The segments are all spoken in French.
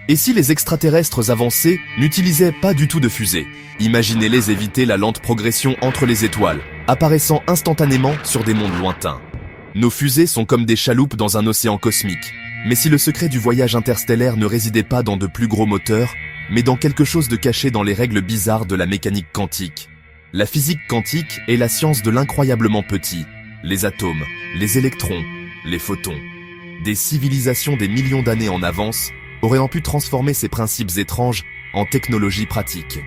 Et si les extraterrestres avancés n'utilisaient pas du tout de fusées? Imaginez-les éviter la lente progression entre les étoiles, apparaissant instantanément sur des mondes lointains. Nos fusées sont comme des chaloupes dans un océan cosmique. Mais si le secret du voyage interstellaire ne résidait pas dans de plus gros moteurs, mais dans quelque chose de caché dans les règles bizarres de la mécanique quantique. La physique quantique est la science de l'incroyablement petit, les atomes, les électrons, les photons. Des civilisations des millions d'années en avance auraient pu transformer ces principes étranges en technologies pratiques.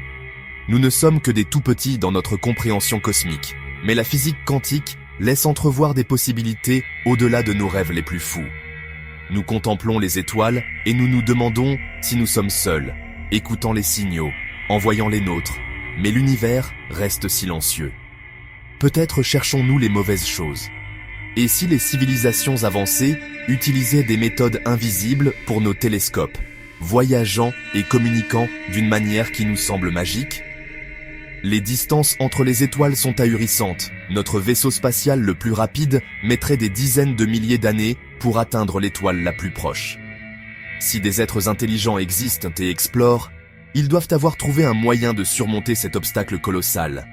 Nous ne sommes que des tout-petits dans notre compréhension cosmique, mais la physique quantique laisse entrevoir des possibilités au-delà de nos rêves les plus fous. Nous contemplons les étoiles et nous nous demandons si nous sommes seuls, écoutant les signaux, en voyant les nôtres, mais l'univers reste silencieux. Peut-être cherchons-nous les mauvaises choses. Et si les civilisations avancées utilisaient des méthodes invisibles pour nos télescopes, voyageant et communiquant d'une manière qui nous semble magique? Les distances entre les étoiles sont ahurissantes. Notre vaisseau spatial le plus rapide mettrait des dizaines de milliers d'années pour atteindre l'étoile la plus proche. Si des êtres intelligents existent et explorent, ils doivent avoir trouvé un moyen de surmonter cet obstacle colossal.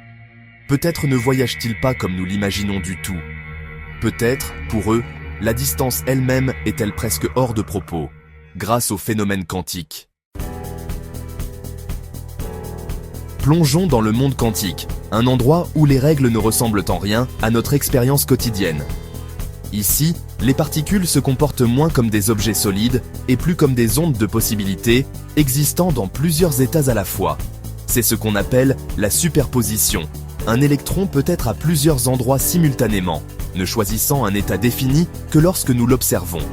Peut-être ne voyagent-ils pas comme nous l'imaginons du tout. Peut-être, pour eux, la distance elle-même est-elle presque hors de propos, grâce au phénomène quantique. Plongeons dans le monde quantique, un endroit où les règles ne ressemblent en rien à notre expérience quotidienne. Ici, les particules se comportent moins comme des objets solides et plus comme des ondes de possibilités existant dans plusieurs états à la fois. C'est ce qu'on appelle la superposition. Un électron peut être à plusieurs endroits simultanément, ne choisissant un état défini que lorsque nous l'observons.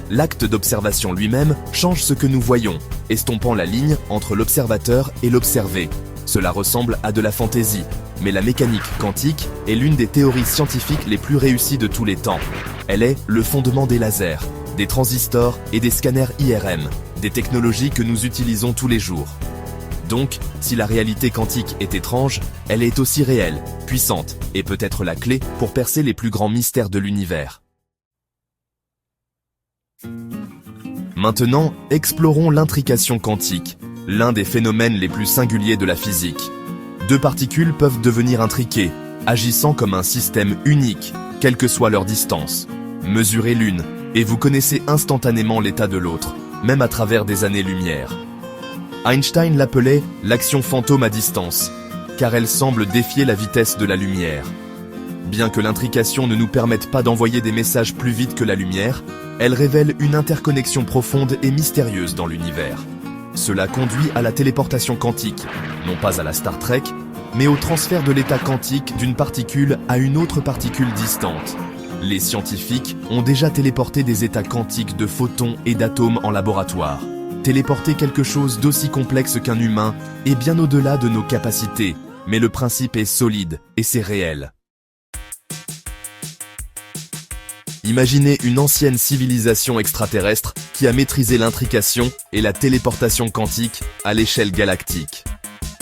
L'acte d'observation lui-même change ce que nous voyons, estompant la ligne entre l'observateur et l'observé. Cela ressemble à de la fantaisie, mais la mécanique quantique est l'une des théories scientifiques les plus réussies de tous les temps. Elle est le fondement des lasers, des transistors et des scanners IRM, des technologies que nous utilisons tous les jours. Donc, si la réalité quantique est étrange, elle est aussi réelle, puissante, et peut être la clé pour percer les plus grands mystères de l'univers. Maintenant, explorons l'intrication quantique, l'un des phénomènes les plus singuliers de la physique. Deux particules peuvent devenir intriquées, agissant comme un système unique, quelle que soit leur distance. Mesurez l'une, et vous connaissez instantanément l'état de l'autre, même à travers des années-lumière. Einstein l'appelait l'action fantôme à distance, car elle semble défier la vitesse de la lumière. Bien que l'intrication ne nous permette pas d'envoyer des messages plus vite que la lumière, elle révèle une interconnexion profonde et mystérieuse dans l'univers. Cela conduit à la téléportation quantique, non pas à la Star Trek, mais au transfert de l'état quantique d'une particule à une autre particule distante. Les scientifiques ont déjà téléporté des états quantiques de photons et d'atomes en laboratoire. Téléporter quelque chose d'aussi complexe qu'un humain est bien au-delà de nos capacités, mais le principe est solide et c'est réel. Imaginez une ancienne civilisation extraterrestre qui a maîtrisé l'intrication et la téléportation quantique à l'échelle galactique.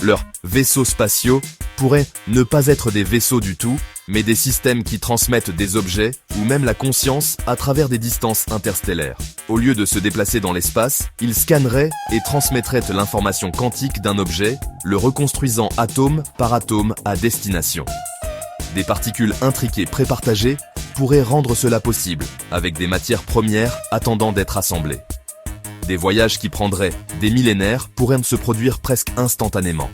Leurs vaisseaux spatiaux pourraient ne pas être des vaisseaux du tout, mais des systèmes qui transmettent des objets ou même la conscience à travers des distances interstellaires. Au lieu de se déplacer dans l'espace, ils scanneraient et transmettraient l'information quantique d'un objet, le reconstruisant atome par atome à destination. Des particules intriquées prépartagées pourraient rendre cela possible, avec des matières premières attendant d'être assemblées. Des voyages qui prendraient des millénaires pourraient se produire presque instantanément.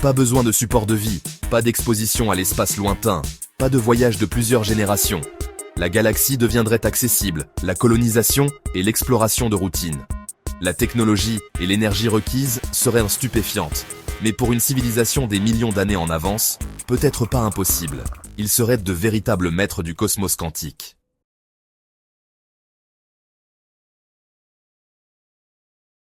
Pas besoin de support de vie, pas d'exposition à l'espace lointain, pas de voyage de plusieurs générations. La galaxie deviendrait accessible, la colonisation et l'exploration de routine. La technologie et l'énergie requises seraient stupéfiantes, mais pour une civilisation des millions d'années en avance, peut-être pas impossible. Ils seraient de véritables maîtres du cosmos quantique.